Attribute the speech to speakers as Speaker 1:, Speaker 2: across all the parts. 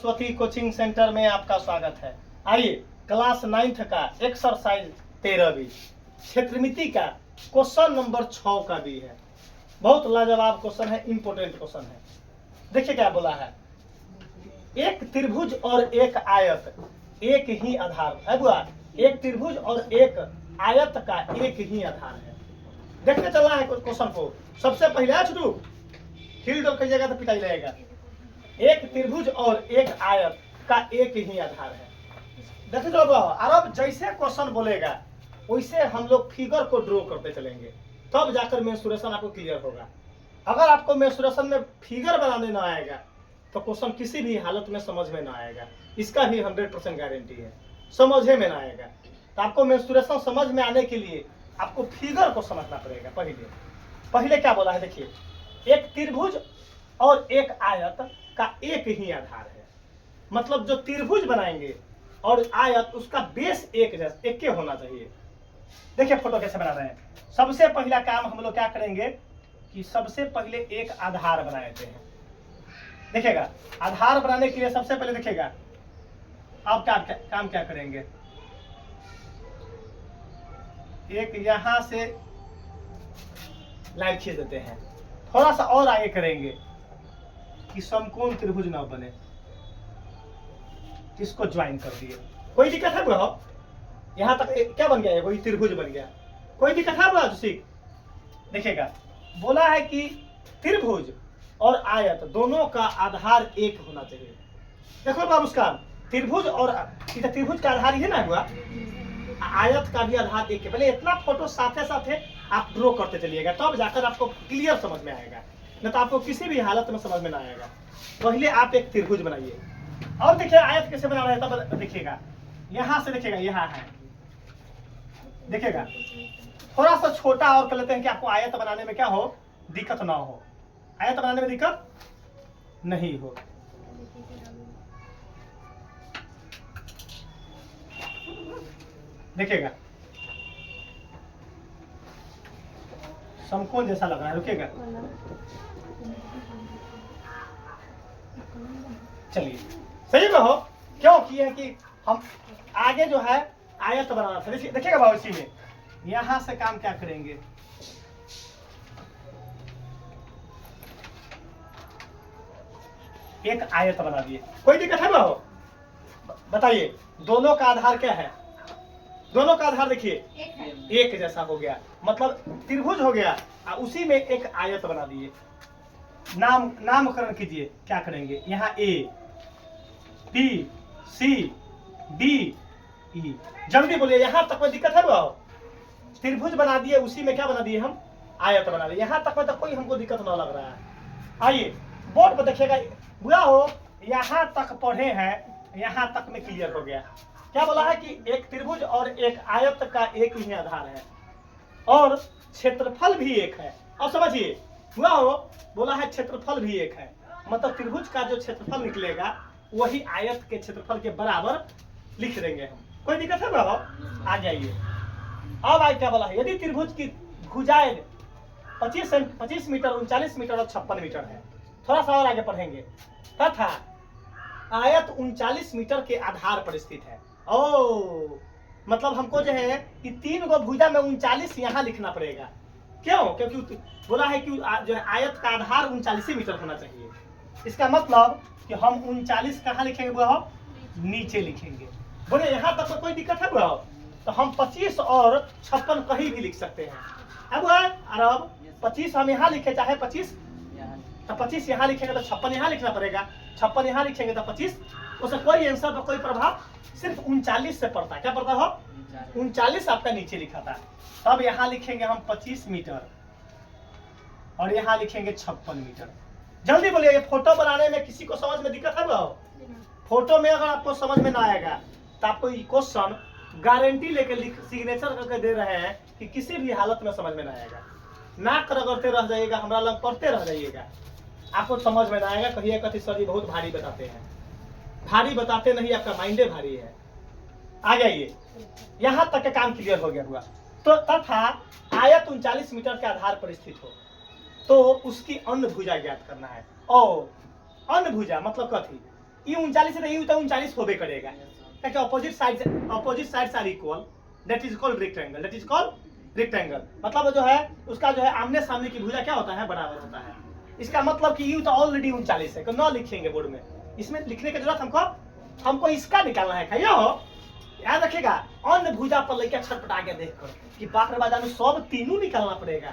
Speaker 1: Saraswati coaching centre में आपका स्वागत है। आइए क्लास 9th का एक्सरसाइज 13 क्षेत्रमिति का क्वेश्चन नंबर 6 का भी है। बहुत लाजवाब क्वेश्चन है, इंपोर्टेंट क्वेश्चन है। देखिए क्या बोला है, एक त्रिभुज और एक आयत एक ही आधार है बुआ। एक त्रिभुज और एक आयत का एक ही आधार है। देखते चलना है क्वेश्चन को। सबसे पहले शुरू हिल डोल करिएगा तो पिटाई रहेगा। एक त्रिभुज और एक आयत का एक ही आधार है। देखते चलो अब जैसे क्वेश्चन बोलेगा वैसे हम लोग फिगर को ड्रॉ करते चलेंगे, तब जाकर मेंसुरेशन आपको क्लियर होगा। अगर आपको मेंसुरेशन में फिगर बनाने ना आएगा तो क्वेश्चन किसी भी हालत में समझ में ना आएगा। इसका भी 100% गारंटी है, समझे में ना आएगा। तो आपको मेंसुरेशन समझ में आने के लिए आपको फिगर को समझना पड़ेगा। पहले क्या बोला है, देखिए एक त्रिभुज और एक आयत का एक ही आधार है। मतलब जो त्रिभुज बनाएंगे और आयत उसका बेस एक के होना चाहिए। देखिए फोटो कैसे बना रहे हैं। सबसे पहला काम हम लोग क्या करेंगे कि सबसे पहले एक आधार बना लेते हैं। देखिएगा आधार बनाने के लिए सबसे पहले देखिएगा आप काम क्या करेंगे। एक यहां से लाइन खींच देते हैं, थोड़ा सा और आगे करेंगे कि समकोण त्रिभुज ना बने, इसको ज्वाइन कर दिए। कोई दिक्कत है बुआ? यहां तक क्या बन गया, कोई त्रिभुज बन गया। कोई दिक्कत है बुआ? देखिएगा बोला है कि त्रिभुज और आयत दोनों का आधार एक होना चाहिए। देखो बाबू उसका त्रिभुज और त्रिभुज का आधार ये ना हुआ, आयत का भी आधार एक है। पहले इतना फोटो साथे साथे आप ड्रॉ करते चलिएगा, तब जाकर आपको क्लियर समझ में आएगा, नहीं तो आपको किसी भी हालत में समझ में ना आएगा। पहले आप एक त्रिभुज बनाइए और देखिए आयत कैसे बना रहे हैं। तब देखिएगा यहां से, देखिएगा यहां है, देखिएगा थोड़ा सा छोटा और कर लेते हैं कि आपको आयत बनाने में क्या हो, दिक्कत ना हो, आयत बनाने में दिक्कत नहीं हो। देखिएगा समकोण जैसा लग रहा है, रुकिएगा। चलिए सही में हो, क्यों किए कि हम आगे जो है आयत बनाना था। देखिएगा भाव इसी में यहां से काम क्या करेंगे, एक आयत बना दिए। कोई दिक्कत है भाव? बताइए दोनों का आधार क्या है? दोनों का आधार देखिए एक जैसा हो गया, मतलब त्रिभुज हो गया। उसी में एक आयत बना दिए। नामकरण कीजिए। क्या करेंगे, यहाँ A B C D E. जल्दी बोलिए, यहाँ तक में दिक्कत है बाबू? त्रिभुज बना दिए, उसी में क्या बना दिए हम, आयत बना दिए। यहाँ तक में तो कोई हमको दिक्कत ना लग रहा है। आइए बोर्ड पर देखिएगा बुआ हो, यहाँ तक पढ़े हैं, यहाँ तक में क्लियर हो गया। क्या बोला है कि एक त्रिभुज और एक आयत का एक ही आधार है और क्षेत्रफल भी एक है। अब समझिए हुआ हो, बोला है क्षेत्रफल भी एक है, मतलब त्रिभुज का जो क्षेत्रफल निकलेगा वही आयत के क्षेत्रफल के बराबर लिख देंगे हम। कोई दिक्कत है बाबा? आ जाइए। अब आज क्या बोला है, यदि त्रिभुज की भुजाएं 25 मीटर 39 मीटर और 56 मीटर है, थोड़ा सा और आगे पढ़ेंगे, तथा आयत 39 मीटर के आधार पर स्थित है। ओ मतलब हमको जो है कि 3 गो भुजा में 39 यहाँ लिखना पड़ेगा। क्यों? क्योंकि बोला है कि जो है आयत का आधार 39 मीटर होना चाहिए। इसका मतलब कि हम 39 कहाँ लिखेंगे बुआ? नीचे लिखेंगे। बोले यहाँ तक तो कोई दिक्कत है बुआ? तो हम 25 और 56 कहीं भी लिख सकते हैं। अब 25 हम यहाँ लिखे, चाहे 25 तो 25 यहाँ लिखेंगे तो 56 यहाँ लिखना पड़ेगा। 56 यहाँ लिखेंगे तो 25, उससे कोई आंसर पर कोई प्रभाव सिर्फ 39 से पड़ता है। क्या पड़ता हो? 39 आपका नीचे लिखा था। तब यहाँ लिखेंगे हम 25 मीटर और यहाँ लिखेंगे 56 मीटर। जल्दी बोलिए, ये फोटो बनाने में किसी को समझ में दिक्कत है बाबू? फोटो में अगर आपको समझ में ना आएगा तो आपको ये क्वेश्चन गारंटी लेकर सिग्नेचर करके दे रहे हैं कि किसी भी हालत में समझ में ना आएगा। नाक रगड़ते रह जाइएगा, हमारा लग पढ़ते रह जाइएगा, आपको समझ में ना आएगा। कहिए कथी सर जी बहुत भारी बताते हैं। भारी बताते नहीं, आपका माइंडे भारी है। आ जाइए, यहाँ तक का काम क्लियर हो गया हुआ। तो तथा आयत 39 मीटर के आधार पर स्थित हो तो उसकी अन्य भुजा ज्ञात करना है। और अन्य भुजा मतलब कथी, ये 39 है, ये तो 39 होबे करेगा, क्योंकि opposite sides are equal, that is called rectangle. मतलब जो है उसका जो है आमने सामने की भुजा क्या होता है, बराबर होता है। इसका मतलब कि यू तो ऑलरेडी 39 है, न लिखेंगे बोर्ड में, इसमें लिखने की जरूरत हमको इसका निकालना है। खाइए हो याद रखेगा, अन्य भुजा पर लेकर छटपटा के देख कर कि बाप रे बाजार में सब तीनों निकालना पड़ेगा,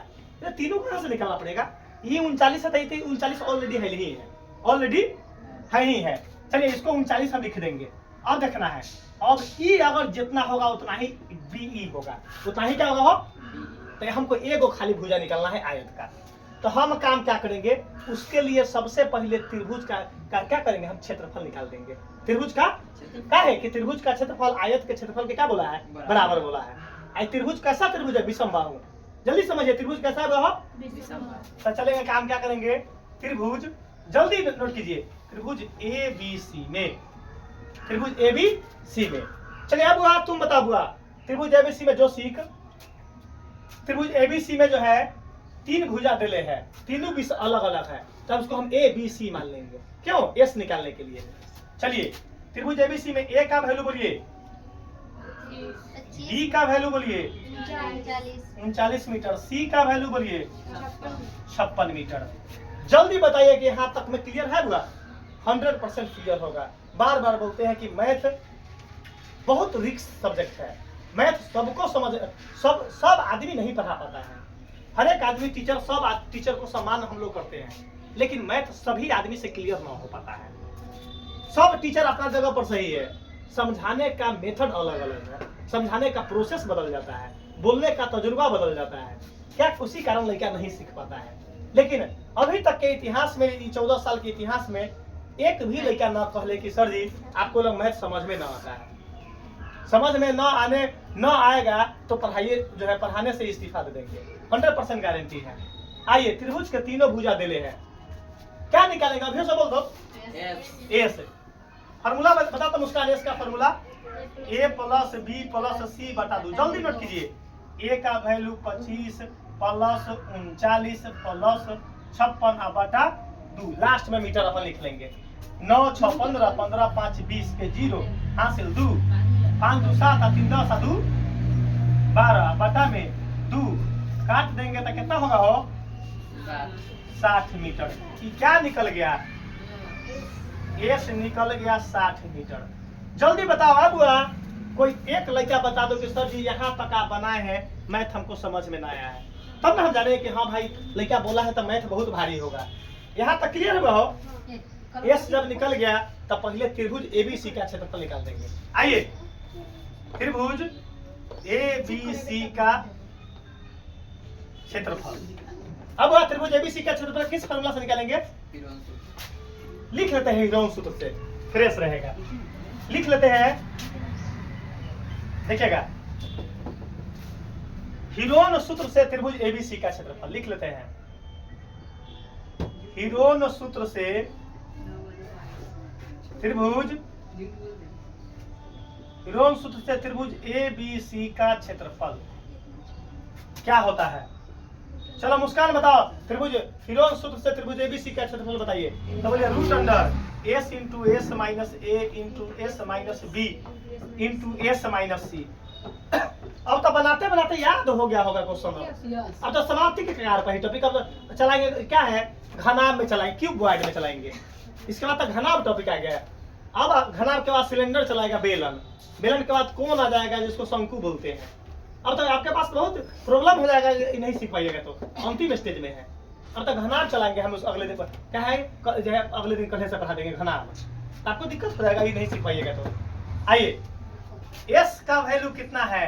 Speaker 1: तीनों कहाँ से निकालना पड़ेगा। ये 39 है तो 39 ऑलरेडी है ही है, ऑलरेडी है ही है। चलिए इसको 39 हम लिख देंगे। अब देखना है, अब ई अगर जितना होगा उतना ही बी होगा, उतना ही क्या होगा हो, तो हमको एगो खाली भुजा निकालना है आयत का। तो हम काम क्या करेंगे, उसके लिए सबसे पहले त्रिभुज का क्या करेंगे, हम क्षेत्रफल निकाल देंगे। त्रिभुज का क्या है कि त्रिभुज का क्षेत्रफल आयत के क्षेत्रफल के क्या बोला है, बराबर बोला है। आई त्रिभुज कैसा त्रिभुज है, विषम बाहु। जल्दी समझिए त्रिभुज कैसा है, तो चलेंगे काम क्या करेंगे, त्रिभुज जल्दी नोट कीजिए, त्रिभुज ABC में, त्रिभुज ABC में। चलिए अब बुआ तुम बताओ बुआ, त्रिभुज ABC में जो सीख, त्रिभुज ABC में जो है 3 भुजा दिले है, तीनों भी अलग अलग है, तब उसको हम ABC मान लेंगे। क्यों, S निकालने के लिए। चलिए त्रिभुज ABC में A का वैल्यू बोलिए, B का वैल्यू बोलिए 39 मीटर, C का वैल्यू बोलिए 56 मीटर। जल्दी बताइए कि यहाँ तक में क्लियर है बुआ, 100% क्लियर होगा। बार बार बोलते हैं कि मैथ बहुत रिस्क सब्जेक्ट है, मैथ सबको समझ सब आदमी नहीं पढ़ा पाता है। हर एक आदमी टीचर, सब टीचर को सम्मान हम लोग करते हैं, लेकिन मैथ सभी आदमी से क्लियर ना हो पाता है। सब टीचर अपना जगह पर सही है, समझाने का मेथड अलग अलग है, समझाने का प्रोसेस बदल जाता है, बोलने का तजुर्बा बदल जाता है, क्या उसी कारण लड़का नहीं सीख पाता है। लेकिन अभी तक के इतिहास में, 14 साल के इतिहास में एक भी लड़का ना कहले कि सर जी आपको लोग मैथ समझ में ना आता है। समझ में न आएगा तो पढ़ाइए जो है, पढ़ाने से इस्तीफा दे देंगे, 100% गारंटी है। आइए त्रिभुज के तीनों भुजा दिले हैं, क्या निकालेंगे अभी से बोल दो, एस। फार्मूला बता तो मुस्कान, एस का फार्मूला A + B + C बटा 2। जल्दी नोट कीजिए, A का वैल्यू 25 + 39 + 56 बटा 2। लास्ट में मीटर अपन लिख लेंगे, 9 6 15 15 5 20 के 0 हासिल 2, 5 2 7 3 10 2 12 बटा में 2 काट देंगे तो कितना होगा हो, 60 मीटर। क्या निकल गया, एस निकल गया 60 मीटर। जल्दी बताओ अब कोई एक लड़का बता दो कि सर जी यहाँ तक आप बनाए हैं, मैथ हमको समझ में ना आया है, तब ना हम जाने कि हाँ भाई लड़का बोला है तो मैथ बहुत भारी होगा। यहाँ तक क्लियर हुआ हो, एस जब निकल गया तब पहले त्रिभुज ABC का क्षेत्रफल निकाल देंगे। आइए त्रिभुज ABC का क्षेत्रफल, अब त्रिभुज ABC का क्षेत्रफल किस फॉर्मूला से निकालेंगे, लिख लेते हैं हीरोन सूत्र से, फ्रेश रहेगा। लिख लेते हैं, देखिएगा हीरोन सूत्र से त्रिभुज ABC का क्षेत्रफल लिख लेते हैं। हीरोन सूत्र से त्रिभुज ABC का क्षेत्रफल क्या होता है। चलो मुस्कान बताओ, त्रिभुज हीरोन सूत्र से त्रिभुज ABC का क्षेत्रफल बताइए। तो बोलिए √S × S - A × S - B × S - C। अब तो बनाते बनाते याद हो गया होगा क्वेश्चन। अब तो समाप्ति के कगार पर ही टॉपिक अब चलाएंगे, क्या है घनाभ में चलाएंगे, क्यूब बॉइड में चलाएंगे। इसके बाद तक घनाभ टॉपिक आ गया। अब घनाभ के बाद सिलेंडर चलाएगा बेलन, बेलन के बाद कोन आ जाएगा जिसको शंकु बोलते हैं। अब तक आपके पास बहुत प्रॉब्लम हो जाएगा, नहीं सीख पाइएगा तो अंतिम स्टेज में है। अब तक घनाभ चलाएंगे हम उस अगले दिन पर, क्या है जो है अगले दिन कल से पढ़ा देंगे घनाभ, तो आपको दिक्कत हो जाएगा ये नहीं सीख पाइएगा तो। आइए S का वैल्यू कितना है,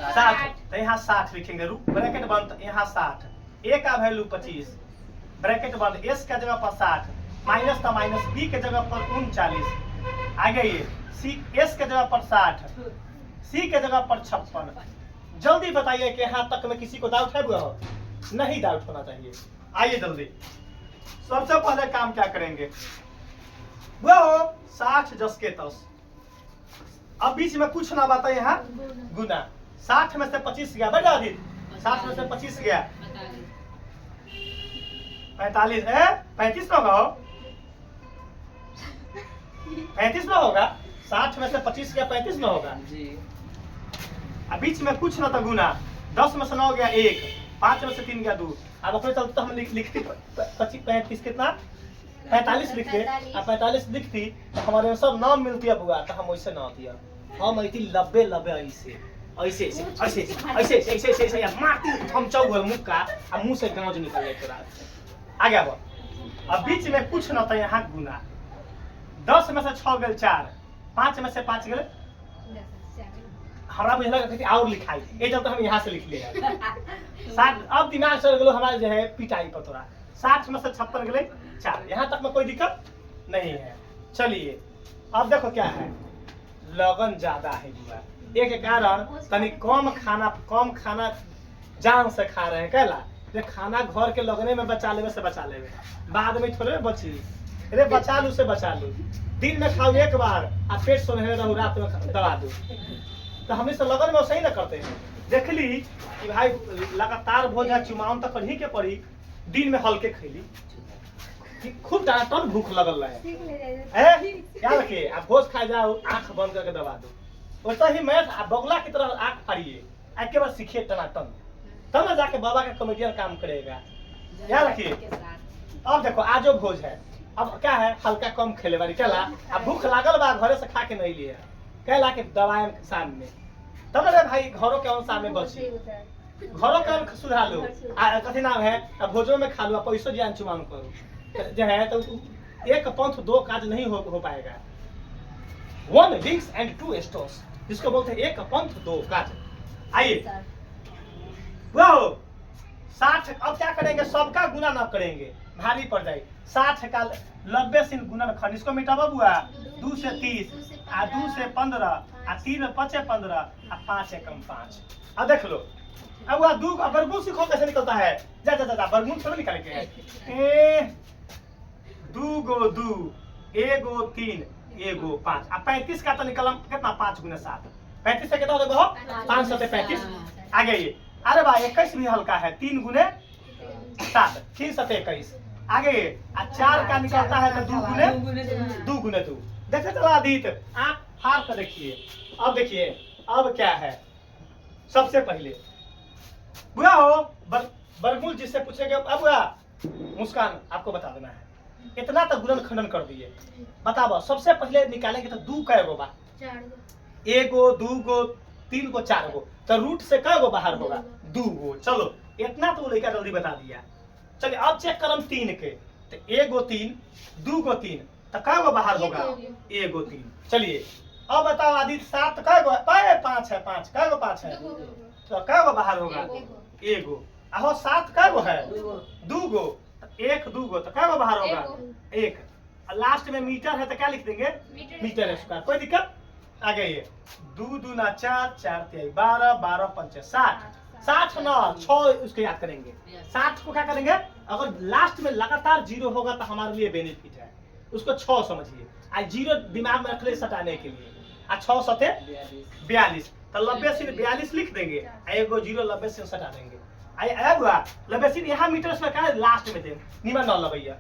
Speaker 1: 60, तो यहाँ 60 लिखेंगे, ब्रैकेट बंद, यहाँ 60। A का वैल्यू 25 ब्रैकेट बंद, S का जगह पर 60 माइनस था माइनस, B के जगह पर 39 आ गई, S के जगह पर 60, C के जगह पर 56। जल्दी बताइए कि यहाँ तक में किसी को डाउट है बुआ हो, नहीं डाउट होना चाहिए। आइए जल्दी, सबसे पहले काम क्या करेंगे बुआ हो, 60 + 10। अब बीच में कुछ ना बात है, यहाँ गुना, 60 में से 25 गया, बढ़ जाओ 60 में से 25 गया 45 है, 35 होगा 35 ना होगा, 60 में से 25 गया 35 ना होगा
Speaker 2: जी।
Speaker 1: अब बीच में कुछ ना था गुना, 10 में से 9 गया 1, 5 में से 3 गया 2। अब अपने चलते तो हम लिखती 25 35 कितना 45 लिखते, अब 45 लिखती तो हमारे सब नाम मिलती अब हुआ तो हम वैसे ना दिया, हम ऐसी लब्बे लब्बे ऐसे ऐसे ऐसे ऐसे ऐसे ऐसे ऐसे मारती हम चौगल मुंह का, अब मुंह से गांज निकल जाए पूरा आ गया। अब बीच में कुछ ना था यहाँ गुना, 10 में से 6 गल 4, 5 में से 5 गल हमारा मुझे लगा कि और लिखाई ये जब तो हम यहाँ से लिख लिया 60। अब दिमाग चल गलो हमारा जो है पिटाई पर थोड़ा, 60 में से 56 गले 4, यहाँ तक में कोई दिक्कत नहीं है। चलिए अब देखो क्या है, लगन ज्यादा है बुआ, एक कारण तनी कम खाना जान से खा रहे हैं कहला, ये खाना घर के लगने में बचा लेवे से बचा लेवे, बाद में थोड़े बची, अरे बचा लू से बचा लू, दिन में खाओ एक बार आ पेट सोने रहू रात में दबा दो, तो हम इस लगन में सही ना करते हैं। देख ली कि भाई लगातार भोज है चुमावन तो पढ़ी के पढ़ी, दिन में हल्के खैली कि खूब टन भूख लगल रहे क्या रखिए, आप भोज खा जाओ आंख बंद करके दबा दो, वैसा ही मैं बगुला की तरह आंख फाड़िए के बाद सीखिए टनाटन, तब ना जाके बाबा का कॉमेडियन काम करेगा। याद रखिए। अब देखो आज जो भोज है, अब क्या है हल्का कम खेले वाली कहला, अब भूख लागल बा घरे से खा के नहीं लिए कहला के दवाएं शाम में, तब ना भाई घरों के अनुसार में बची, घरों के सुधार लो कथी नाम है, अब भोजों में खा लो पैसों ज्ञान चुमान करो जो है, तो एक पंथ दो काज नहीं हो पाएगा। 1 विंग्स एंड 2 स्टोर्स, जिसको बोलते हैं एक पंथ दो काज। आइए वो 60, अब क्या करेंगे सबका गुना ना करेंगे भारी पड़ जाए, 60 का 90 से गुणनखंड, इसको मिटाबा बुआ 2 से 30 आ 2 से 15 आ 3 में 5 15 आ 5 एकम 5। अब देख लो अब वह 2 वर्गमूल सीखो कैसे निकलता है, जा जा जा वर्गमूल थोड़ा निकाल के है 2 गो 2 1 गो 3 1 गो 5 अब 35 का तो निकलम कितना 5 गुना 7, 35 से कितना हो देखो 5 7 35 आ गया ये। अरे भाई 21 भी हल्का है, 3 गुने 7 3 7 21 आगे, 4 का निकलता है तो 2 गुने 2 देखते चला आदित आप हार कर देखिए। अब देखिए अब क्या है, सबसे पहले बुआ हो वर्गमूल जिससे पूछेंगे, अब बुआ मुस्कान आपको बता देना है, इतना तो गुणन खंडन कर दिए, बताओ सबसे पहले निकालेंगे तो 2 कै गो बा, 1 गो 2 गो 3 गो 4 गो, तो रूट से कै गो बाहर होगा 2 गो। चलो इतना तो लड़का जल्दी बता दिया। चलिए अब चेक करम 3 के, तो 1 गो 3 2 गो 3 तो कै गो बाहर होगा 1 गो 3। चलिए अब बताओ आदित्य 7 कै गो 5 है, 5 कै गो 5 है तो कै गो बाहर होगा 1 गो, आहो 7 कै गो है 2 गो, 1 2 गो तो कै गो बाहर होगा 1, लास्ट में मीटर है तो क्या लिख देंगे मीटर स्क्वायर, कोई दिक्कत आ गई है। 2 2 ना 4 4 3 12 12 5 60 60 ना 6 उसको याद करेंगे, 60 को क्या करेंगे अगर लास्ट में लगातार 0 होगा तो हमारे लिए बेनिफिट है, उसको 6 समझिए, आ 0 दिमाग में रख ले सटाने के लिए, आ 6 सते 42 तो 90 से 42 लिख देंगे, एगो 0 90 से सटा देंगे। आई हुआ 90 से यहाँ मीटर से क्या है लास्ट में देंगे निमन न लबैया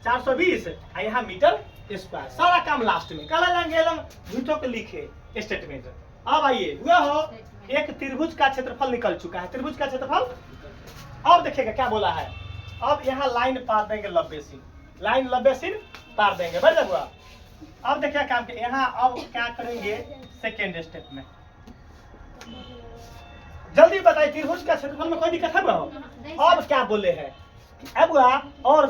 Speaker 1: 420 आ यहाँ मीटर स्क्वायर, सारा काम लास्ट में कल लेंगे झूठों के लिखे स्टेटमेंट। अब आइए हुआ हो एक त्रिभुज का क्षेत्रफल निकल चुका है, त्रिभुज का क्षेत्रफल अब देखिएगा क्या बोला है, अब यहाँ लाइन पार देंगे 90 से, लाइन 90 से पार देंगे बढ़ हुआ। अब देखिए काम के यहाँ अब क्या करेंगे सेकेंड स्टेप में, जल्दी बताइए त्रिभुज का क्षेत्रफल में कोई दिक्कत है? अब क्या बोले हैं अब और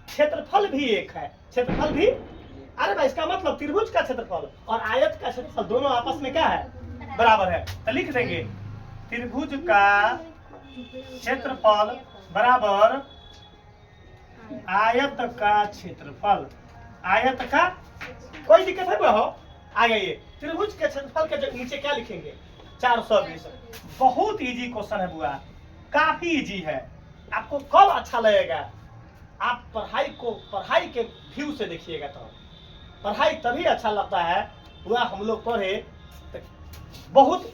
Speaker 1: क्षेत्रफल भी एक है, क्षेत्रफल भी, अरे भाई इसका मतलब त्रिभुज का क्षेत्रफल और आयत का क्षेत्रफल दोनों आपस में क्या है बराबर है, तो लिख देंगे त्रिभुज का क्षेत्रफल बराबर आयत का क्षेत्रफल, आयत का कोई दिक्कत है बहो आ गई। त्रिभुज के क्षेत्रफल के नीचे क्या लिखेंगे 420। बहुत इजी क्वेश्चन है बुआ, काफी इजी है, आपको कब अच्छा लगेगा आप पढ़ाई के व्यू से देखिएगा, तो पढ़ाई तभी अच्छा लगता है बुआ। हम लोग पढ़े तो बहुत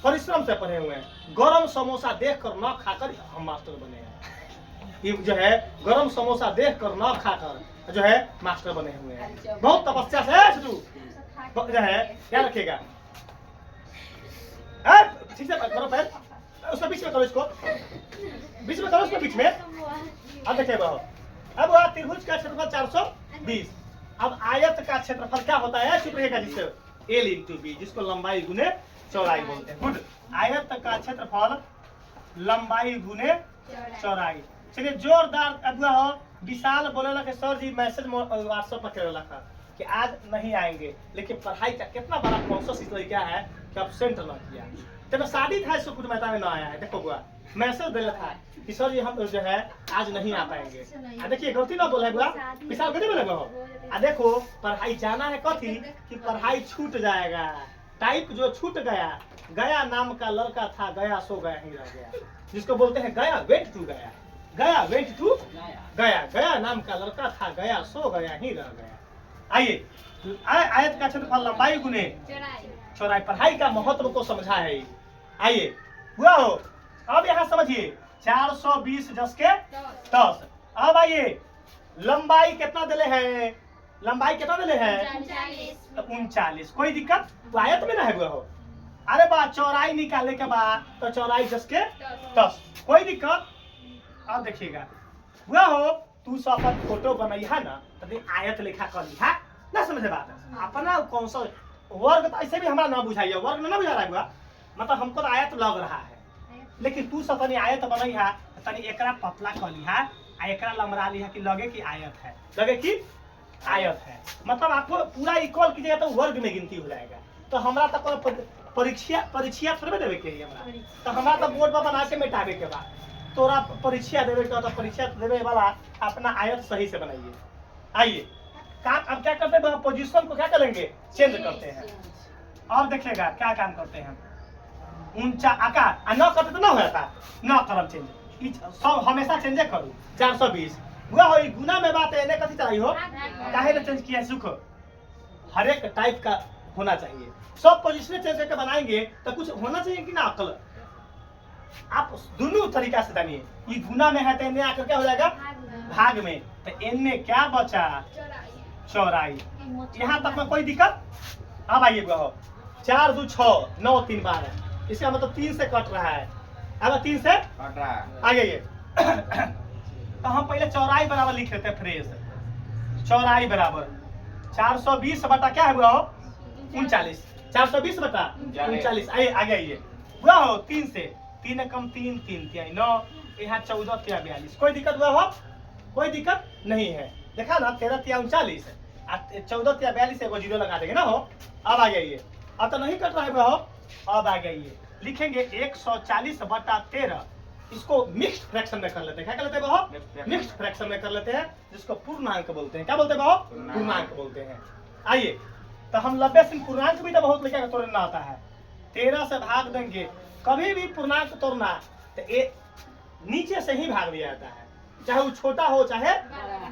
Speaker 1: परिश्रम से पढ़े हुए हैं, गरम समोसा देखकर न खाकर हम मास्टर बने हैं, ये जो है गरम समोसा देखकर न खाकर जो है मास्टर बने हुए हैं, बहुत तपस्या से। जो है क्या रखिएगा, ठीक से करो पैर, उसको बीच में करो, इसको बीच में करो, उसको बीच में। अब देखिए बहु, अब वह त्रिभुज का क्षेत्रफल 420। अब आयत का क्षेत्रफल क्या होता है, चुप रहेगा, जिससे L × B, जिसको लंबाई गुने चौड़ाई बोलते हैं। गुड, आयत का क्षेत्रफल लंबाई गुने चौड़ाई। चलिए जोरदार। अब हो विशाल बोलेला कि सर जी मैसेज व्हाट्सएप पर करेला था कि आज नहीं आएंगे, लेकिन पढ़ाई का कितना बड़ा प्रोसेस इस तरीका है कि एब्सेंट न किया। तो शादी था, इसको कुछ मेहता में ना आया है, देखो बुआ मैसेज दिया था कि सर जी हम जो है आज नहीं आ पाएंगे। देखिए गलती ना बोले बुआ, विशाल गलती बोले हो। देखो पढ़ाई जाना है कथी कि पढ़ाई छूट जाएगा, टाइप जो छूट गया, गया नाम का लड़का था, गया सो गया ही रह गया, जिसको बोलते हैं गया वेंट टू गया, गया वेंट टू गया, गया नाम का लड़का था, गया सो गया ही रह गया। आइए आयत का क्षेत्रफल लंबाई गुने चौड़ाई, पढ़ाई का महत्व को समझा है। आइए हुआ हो, अब यहाँ समझिए 420 जस के 10। अब आइए लंबाई कितना दिले है, लंबाई कितना दिले है 39। कोई दिक्कत तो आयत में ना है हुआ हो। अरे बा चौड़ाई निकालने के बाद तो चौड़ाई जस के 10, कोई दिक्कत। अब देखिएगा हुआ हो, तू सब अपन फोटो बनैहा ना तो आयत लिखा कर लिखा ना, समझे बात अपना कौन सा वर्ग तो ऐसे भी हमारा ना बुझाइए, वर्ग में ना बुझा रहा है हुआ, मतलब हमको तो आयत लग रहा है, लेकिन तू सब आयत बनैहा तनी एकरा पतला कर लिहा आ एकरा लंबरा लिहा कि लगे कि आयत है, लगे कि आयत है, मतलब आपको पूरा इक्वल कीजिएगा तो वर्ग में गिनती हो जाएगा। तो हमारा तो परीक्षा थोड़े देवे के हमरा, तो हमारा तो बोर्ड पर बना के मिटावे के बाद तोरा परीक्षा देवे के, तो परीक्षा देवे वाला अपना आयत सही से बनाइए। आइए काम अब क्या करते हैं, पोजीशन को क्या करेंगे चेंज करते हैं। और देखिएगा क्या काम करते हैं, ऊंचा आकार न करते तो ना होता, न करम चेंज, सब हमेशा चेंज करूँ। 420 हुआ हो, गुना में बात है कथी चाहिए हो, काहे ना चेंज किया सुख, हर एक टाइप का होना चाहिए। सब पोजीशन चेंज करके बनाएंगे तो कुछ होना चाहिए कि ना अकल। आप दोनों तरीका से जानिए, ये गुना में है तो इनमें आकर क्या हो जाएगा भाग में, तो इनमें क्या बचा चौड़ाई। यहाँ तक में कोई दिक्कत। अब आइए हो 4 2 6 9 3 12, इसका मतलब 3 से कट रहा है, अब 3 से कट रहा है। आ जाइए तो हम पहले चौड़ाई बराबर लिख लेते हैं, फ्रेश चौड़ाई बराबर 420 बटा क्या है हुआ हो 39, 420 बटा 39। आइए आगे आइए हुआ हो 3 से 3 कम 3 3 3 9, यहाँ 14 3 42। कोई दिक्कत हुआ हो, कोई दिक्कत नहीं है। देखा ना 13 3 39, 14 3 42 एगो जीरो लगा देंगे ना हो। अब आ जाइए, अब तो नहीं कट रहा है हो, अब आ जाइए लिखेंगे 140 बटा 13, इसको मिक्स्ड फ्रैक्शन में कर लेते हैं। क्या कर लेते हैं बहो, मिक्स्ड फ्रैक्शन में कर लेते हैं, जिसको पूर्णांक बोलते हैं। क्या बोलते हैं बहो, पूर्णांक बोलते हैं। आइए तो हम 90 से पूर्णांक भी तो बहुत लिखा तोड़ना आता है, 13 से भाग देंगे, कभी भी पूर्णांक तोड़ना तो नीचे से ही भाग दिया जाता है, चाहे वो छोटा हो चाहे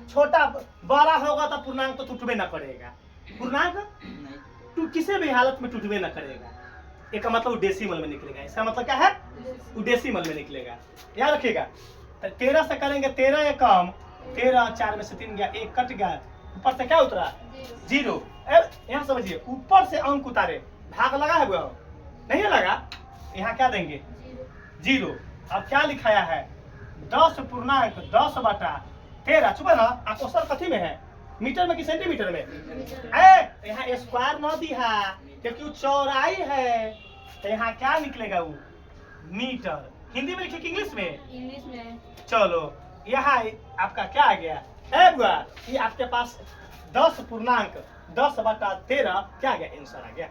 Speaker 1: छोटा, बड़ा होगा तो पूर्णांक तो टूटबे न करेगा, पूर्णांक किसी भी हालत में टूटबे न करेगा। एक मतलब डेसिमल में निकलेगा, इसका मतलब क्या है वो डेसिमल में निकलेगा, याद रखिएगा। 13 से करेंगे 13 कम 13, 4 में से 3 गया, 1 कट गया, ऊपर से क्या उतरा 0। यहाँ समझिए ऊपर से अंक उतारे, भाग लगा है वो नहीं लगा, यहाँ क्या देंगे 0। अब क्या लिखाया है 10 पूर्णांक 10 बटा 13, चुप है ना। क्वेश्चन कथी में है, मीटर में कि सेंटीमीटर में, यहाँ स्क्वायर न दिया क्योंकि चौड़ाई है, तो यहाँ क्या निकलेगा वो मीटर। हिंदी में लिखे कि इंग्लिश में, चलो यहाँ आपका क्या आ गया बुआ, ये आपके पास 10 पूर्णांक 10 बटा 13 क्या आ गया, आंसर आ गया।